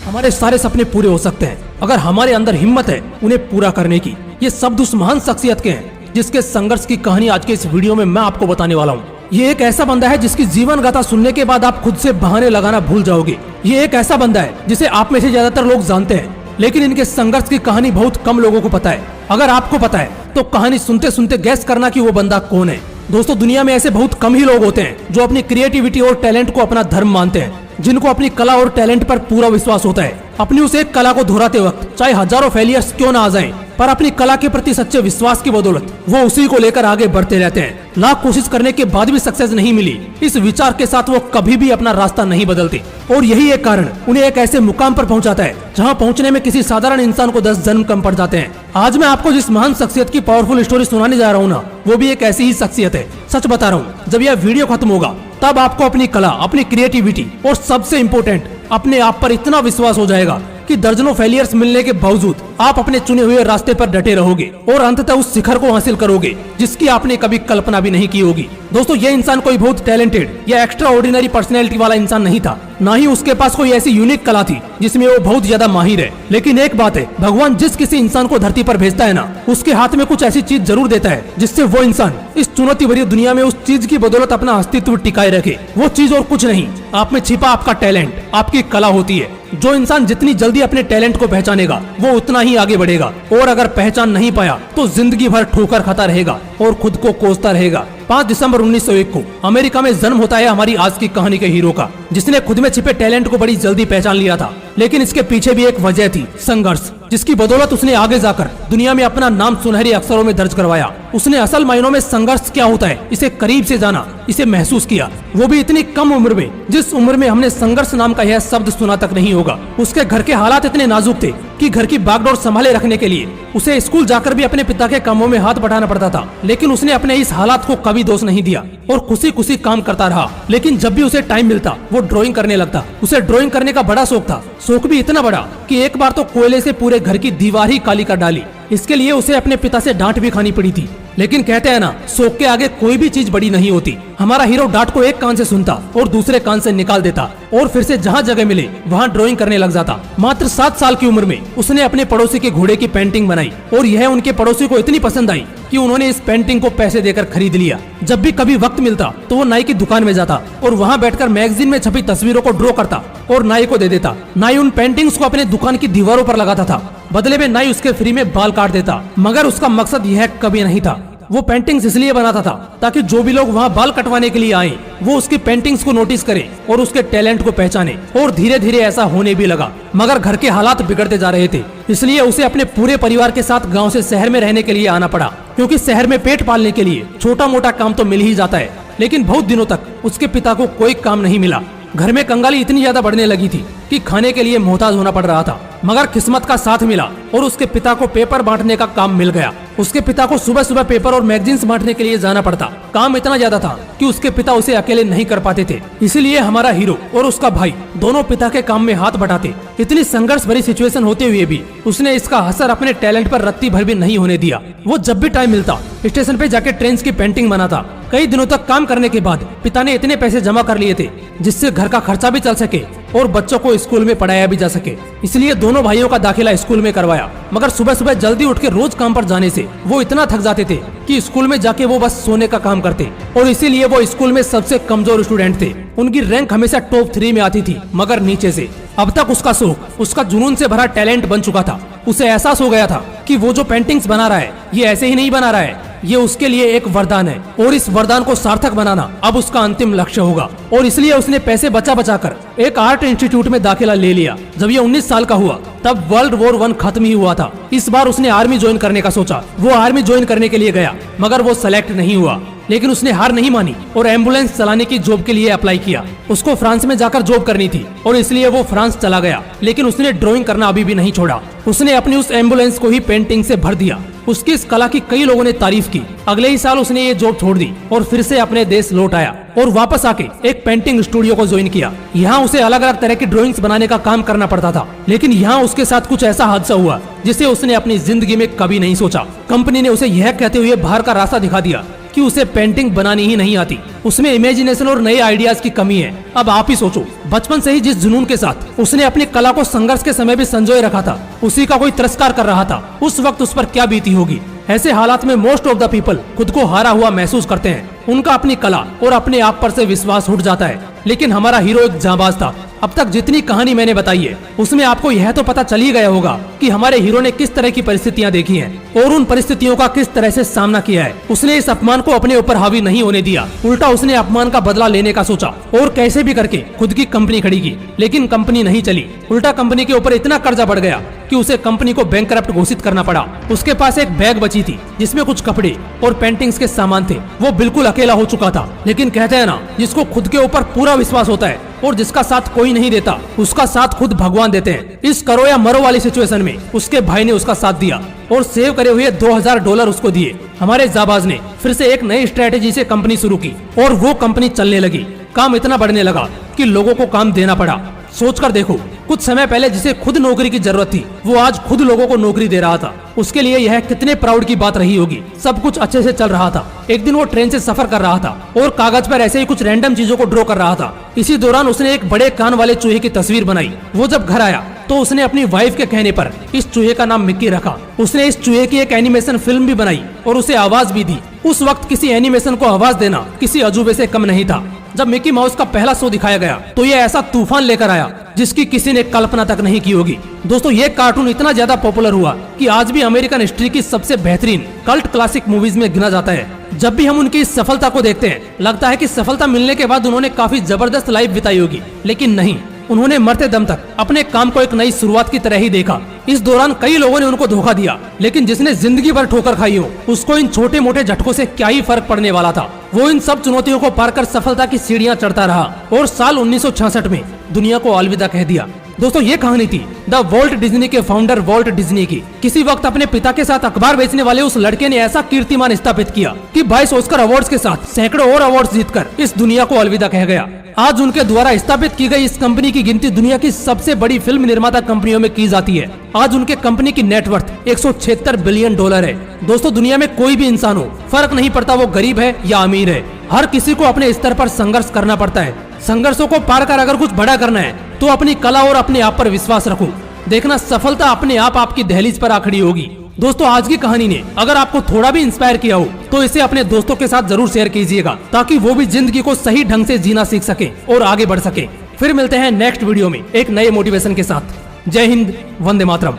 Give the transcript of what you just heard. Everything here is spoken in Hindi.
हमारे सारे सपने पूरे हो सकते हैं अगर हमारे अंदर हिम्मत है उन्हें पूरा करने की। ये शब्द उस महान शख्सियत के हैं जिसके संघर्ष की कहानी आज के इस वीडियो में मैं आपको बताने वाला हूँ। ये एक ऐसा बंदा है जिसकी जीवन गाथा सुनने के बाद आप खुद से बहाने लगाना भूल जाओगे। ये एक ऐसा बंदा है जिसे आप में से ज्यादातर लोग जानते हैं, लेकिन इनके संघर्ष की कहानी बहुत कम लोगों को पता है। अगर आपको पता है तो कहानी सुनते सुनते गैस करना कि वो बंदा कौन है। दोस्तों, दुनिया में ऐसे बहुत कम ही लोग होते हैं जो अपनी क्रिएटिविटी और टैलेंट को अपना धर्म मानते हैं, जिनको अपनी कला और टैलेंट पर पूरा विश्वास होता है। अपनी उस एक कला को दोहराते वक्त चाहे हजारों फेलियर्स क्यों ना आ जाएं, पर अपनी कला के प्रति सच्चे विश्वास की बदौलत वो उसी को लेकर आगे बढ़ते रहते हैं। लाख कोशिश करने के बाद भी सक्सेस नहीं मिली, इस विचार के साथ वो कभी भी अपना रास्ता नहीं बदलते, और यही एक कारण उन्हें एक ऐसे मुकाम पर पहुंचाता है जहां पहुंचने में किसी साधारण इंसान को 10 जन्म कम पड़ जाते हैं। आज मैं आपको जिस महान शख्सियत की पावरफुल स्टोरी सुनाने जा रहा हूँ ना, वो भी एक ऐसी ही शख्सियत है। सच बता रहा हूँ, जब यह वीडियो खत्म होगा तब आपको अपनी कला, अपनी क्रिएटिविटी और सबसे इम्पोर्टेंट अपने आप पर इतना विश्वास हो जाएगा कि दर्जनों फेलियर्स मिलने के बावजूद आप अपने चुने हुए रास्ते पर डटे रहोगे और अंततः उस शिखर को हासिल करोगे जिसकी आपने कभी कल्पना भी नहीं की होगी। दोस्तों, यह इंसान कोई बहुत टैलेंटेड या एक्स्ट्रा ऑर्डिनरी पर्सनैलिटी वाला इंसान नहीं था, ना ही उसके पास कोई ऐसी यूनिक कला थी जिसमें वो बहुत ज्यादा माहिर है। लेकिन एक बात है, भगवान जिस किसी इंसान को धरती पर भेजता है ना, उसके हाथ में कुछ ऐसी चीज जरूर देता है जिससे वो इंसान इस चुनौती भरी दुनिया में उस चीज की बदौलत अपना अस्तित्व टिकाए रखे। वो चीज और कुछ नहीं, आप में छिपा आपका टैलेंट, आपकी कला होती है। जो इंसान जितनी जल्दी अपने टैलेंट को पहचानेगा वो उतना ही आगे बढ़ेगा, और अगर पहचान नहीं पाया तो जिंदगी भर ठोकर खाता रहेगा और खुद को कोसता रहेगा। 5 दिसंबर 1901 को अमेरिका में जन्म होता है हमारी आज की कहानी के हीरो का, जिसने खुद में छिपे टैलेंट को बड़ी जल्दी पहचान लिया था। लेकिन इसके पीछे भी एक वजह थी, संघर्ष, जिसकी बदौलत उसने आगे जाकर दुनिया में अपना नाम सुनहरे अक्षरों में दर्ज करवाया। उसने असल मायनों में संघर्ष क्या होता है इसे करीब से जाना, इसे महसूस किया, वो भी इतनी कम उम्र में, जिस उम्र में हमने संघर्ष नाम का यह शब्द सुना तक नहीं होगा। उसके घर के हालात इतने नाजुक थे कि घर की बागडोर संभाले रखने के लिए उसे स्कूल जाकर भी अपने पिता के कामों में हाथ बढ़ाना पड़ता था। लेकिन उसने अपने इस हालात को कभी दोष नहीं दिया और खुशी खुशी काम करता रहा। लेकिन जब भी उसे टाइम मिलता वो ड्राइंग करने लगता। उसे ड्राइंग करने का बड़ा शौक था, शौक भी इतना बड़ा कि एक बार तो कोयले से पूरे घर की दीवार ही काली कर डाली। इसके लिए उसे अपने पिता से डांट भी खानी पड़ी थी। लेकिन कहते हैं ना, शौक के आगे कोई भी चीज बड़ी नहीं होती। हमारा हीरो डांट को एक कान से सुनता और दूसरे कान से निकाल देता, और फिर से जहाँ जगह मिले वहाँ ड्राइंग करने लग जाता। मात्र 7 साल की उम्र में उसने अपने पड़ोसी के घोड़े की पेंटिंग बनाई, और यह उनके पड़ोसी को इतनी पसंद आई कि उन्होंने इस पेंटिंग को पैसे देकर खरीद लिया। जब भी कभी वक्त मिलता तो वो नाई की दुकान में जाता और वहाँ बैठकर मैगजीन में छपी तस्वीरों को ड्रॉ करता और नाई को दे देता। नाई उन पेंटिंग्स को अपने दुकान की दीवारों पर लगाता था, बदले में नाई उसके फ्री में बाल काट देता। मगर उसका मकसद यह कभी नहीं था। वो पेंटिंग्स इसलिए बनाता था ताकि जो भी लोग वहाँ बाल कटवाने के लिए आए वो उसकी पेंटिंग्स को नोटिस करें और उसके टैलेंट को पहचाने। और धीरे धीरे ऐसा होने भी लगा। मगर घर के हालात बिगड़ते जा रहे थे, इसलिए उसे अपने पूरे परिवार के साथ गांव से शहर में रहने के लिए आना पड़ा, क्योंकि शहर में पेट पालने के लिए छोटा मोटा काम तो मिल ही जाता है। लेकिन बहुत दिनों तक उसके पिता को कोई काम नहीं मिला। घर में कंगाली इतनी ज्यादा बढ़ने लगी थी कि खाने के लिए मोहताज होना पड़ रहा था। मगर किस्मत का साथ मिला और उसके पिता को पेपर बांटने का काम मिल गया। उसके पिता को सुबह सुबह पेपर और मैगजीन्स बांटने के लिए जाना पड़ता। काम इतना ज्यादा था कि उसके पिता उसे अकेले नहीं कर पाते थे, इसीलिए हमारा हीरो और उसका भाई दोनों पिता के काम में हाथ बटाते। इतनी संघर्ष भरी सिचुएशन होते हुए भी उसने इसका असर अपने टैलेंट पर रत्ती भर भी नहीं होने दिया। वो जब भी टाइम मिलता स्टेशन पे जाके ट्रेन की पेंटिंग बनाता। कई दिनों तक काम करने के बाद पिता ने इतने पैसे जमा कर लिए थे जिससे घर का खर्चा भी चल सके और बच्चों को स्कूल में पढ़ाया भी जा सके। इसलिए दोनों भाइयों का दाखिला स्कूल में करवाया। मगर सुबह सुबह जल्दी उठ के रोज काम पर जाने से वो इतना थक जाते थे कि स्कूल में जाके वो बस सोने का काम करते, और इसीलिए वो स्कूल में सबसे कमजोर स्टूडेंट थे। उनकी रैंक हमेशा टॉप 3 में आती थी, मगर नीचे से। अब तक उसका शौक, उसका जुनून से भरा टैलेंट बन चुका था। उसे एहसास हो गया था कि वो जो पेंटिंग्स बना रहा है ये ऐसे ही नहीं बना रहा है, ये उसके लिए एक वरदान है, और इस वरदान को सार्थक बनाना अब उसका अंतिम लक्ष्य होगा। और इसलिए उसने पैसे बचा बचा कर एक आर्ट इंस्टीट्यूट में दाखिला ले लिया। जब ये 19 साल का हुआ तब वर्ल्ड वॉर 1 खत्म ही हुआ था। इस बार उसने आर्मी ज्वाइन करने का सोचा। वो आर्मी ज्वाइन करने के लिए गया, मगर वो सेलेक्ट नहीं हुआ। लेकिन उसने हार नहीं मानी और एम्बुलेंस चलाने की जॉब के लिए अप्लाई किया। उसको फ्रांस में जाकर जॉब करनी थी और इसलिए वो फ्रांस चला गया। लेकिन उसने ड्राइंग करना अभी भी नहीं छोड़ा। उसने अपनी उस एम्बुलेंस को ही पेंटिंग से भर दिया। उसकी इस कला की कई लोगों ने तारीफ की। अगले ही साल उसने ये जॉब छोड़ दी और फिर से अपने देश लौट आया और वापस आके एक पेंटिंग स्टूडियो को ज्वाइन किया। यहाँ उसे अलग अलग तरह की ड्राइंग्स बनाने का काम करना पड़ता था। लेकिन यहाँ उसके साथ कुछ ऐसा हादसा हुआ जिसे उसने अपनी जिंदगी में कभी नहीं सोचा। कंपनी ने उसे यह कहते हुए बाहर का रास्ता दिखा दिया कि उसे पेंटिंग बनानी ही नहीं आती, उसमें इमेजिनेशन और नए आइडियाज की कमी है। अब आप ही सोचो, बचपन से ही जिस जुनून के साथ उसने अपनी कला को संघर्ष के समय भी संजोए रखा था, उसी का कोई तिरस्कार कर रहा था, उस वक्त उस पर क्या बीती होगी। ऐसे हालात में मोस्ट ऑफ द पीपल खुद को हारा हुआ महसूस करते हैं, उनका अपनी कला और अपने आप पर से विश्वास उठ जाता है। लेकिन हमारा हीरो एक जांबाज था। अब तक जितनी कहानी मैंने बताई है उसमें आपको यह तो पता चल ही गया होगा कि हमारे हीरो ने किस तरह की परिस्थितियां देखी हैं और उन परिस्थितियों का किस तरह से सामना किया है। उसने इस अपमान को अपने ऊपर हावी नहीं होने दिया, उल्टा उसने अपमान का बदला लेने का सोचा और कैसे भी करके खुद की कंपनी खड़ी की। लेकिन कंपनी नहीं चली, उल्टा कंपनी के ऊपर इतना कर्जा बढ़ गया कि उसे कंपनी को बैंकरप्ट घोषित करना पड़ा। उसके पास एक बैग बची थी जिसमें कुछ कपड़े और पेंटिंग्स के सामान थे। वो बिल्कुल अकेला हो चुका था। लेकिन कहते हैं ना, जिसको खुद के ऊपर पूरा विश्वास होता है और जिसका साथ कोई नहीं देता, उसका साथ खुद भगवान देते हैं। इस करो या मरो वाली सिचुएशन में उसके भाई ने उसका साथ दिया और सेव करे हुए $2000 उसको दिए। हमारे जाबाज ने फिर से एक नई स्ट्रेटेजी से कंपनी शुरू की और वो कंपनी चलने लगी। काम इतना बढ़ने लगा कि लोगों को काम देना पड़ा। सोचकर देखो, कुछ समय पहले जिसे खुद नौकरी की जरूरत थी, वो आज खुद लोगों को नौकरी दे रहा था। उसके लिए यह कितने प्राउड की बात रही होगी। सब कुछ अच्छे से चल रहा था। एक दिन वो ट्रेन से सफर कर रहा था और कागज पर ऐसे ही कुछ रैंडम चीजों को ड्रॉ कर रहा था। इसी दौरान उसने एक बड़े कान वाले चूहे की तस्वीर बनाई। वो जब घर आया तो उसने अपनी वाइफ के कहने पर इस चूहे का नाम मिक्की रखा। उसने इस चूहे की एक एनिमेशन फिल्म भी बनाई और उसे आवाज भी दी। उस वक्त किसी एनिमेशन को आवाज देना किसी अजूबे से कम नहीं था। जब मिकी माउस का पहला शो दिखाया गया तो ये ऐसा तूफान लेकर आया जिसकी किसी ने कल्पना तक नहीं की होगी। दोस्तों, ये कार्टून इतना ज्यादा पॉपुलर हुआ कि आज भी अमेरिकन हिस्ट्री की सबसे बेहतरीन कल्ट क्लासिक मूवीज में गिना जाता है। जब भी हम उनकी इस सफलता को देखते हैं, लगता है कि सफलता मिलने के बाद उन्होंने काफी जबरदस्त लाइफ बिताई होगी, लेकिन नहीं, उन्होंने मरते दम तक अपने काम को एक नई शुरुआत की तरह ही देखा। इस दौरान कई लोगों ने उनको धोखा दिया, लेकिन जिसने जिंदगी भर ठोकर खाई हो, उसको इन छोटे मोटे झटकों से क्या ही फर्क पड़ने वाला था। वो इन सब चुनौतियों को पार कर सफलता की सीढ़ियां चढ़ता रहा और साल 1966 में दुनिया को अलविदा कह दिया। दोस्तों, ये कहानी थी द वॉल्ट डिज्नी के फाउंडर वॉल्ट डिज्नी की। किसी वक्त अपने पिता के साथ अखबार बेचने वाले उस लड़के ने ऐसा कीर्तिमान स्थापित किया कि 22 ऑस्कर अवार्ड्स के साथ सैकड़ों और अवार्ड्स जीतकर इस दुनिया को अलविदा कह गया। आज उनके द्वारा स्थापित की गई इस कंपनी की गिनती दुनिया की सबसे बड़ी फिल्म निर्माता कंपनियों में की जाती है। आज उनके कंपनी की नेटवर्थ $176 बिलियन है। दोस्तों, दुनिया में कोई भी इंसान हो, फर्क नहीं पड़ता वो गरीब है या अमीर है, हर किसी को अपने स्तर पर संघर्ष करना पड़ता है। संघर्षों को पार कर अगर कुछ बड़ा करना है तो अपनी कला और अपने आप पर विश्वास रखो। देखना, सफलता अपने आप आपकी दहलीज पर आ खड़ी होगी। दोस्तों, आज की कहानी ने अगर आपको थोड़ा भी इंस्पायर किया हो तो इसे अपने दोस्तों के साथ जरूर शेयर कीजिएगा, ताकि वो भी जिंदगी को सही ढंग से जीना सीख सके और आगे बढ़ सके। फिर मिलते हैं नेक्स्ट वीडियो में एक नए मोटिवेशन के साथ। जय हिंद, वंदे मातरम।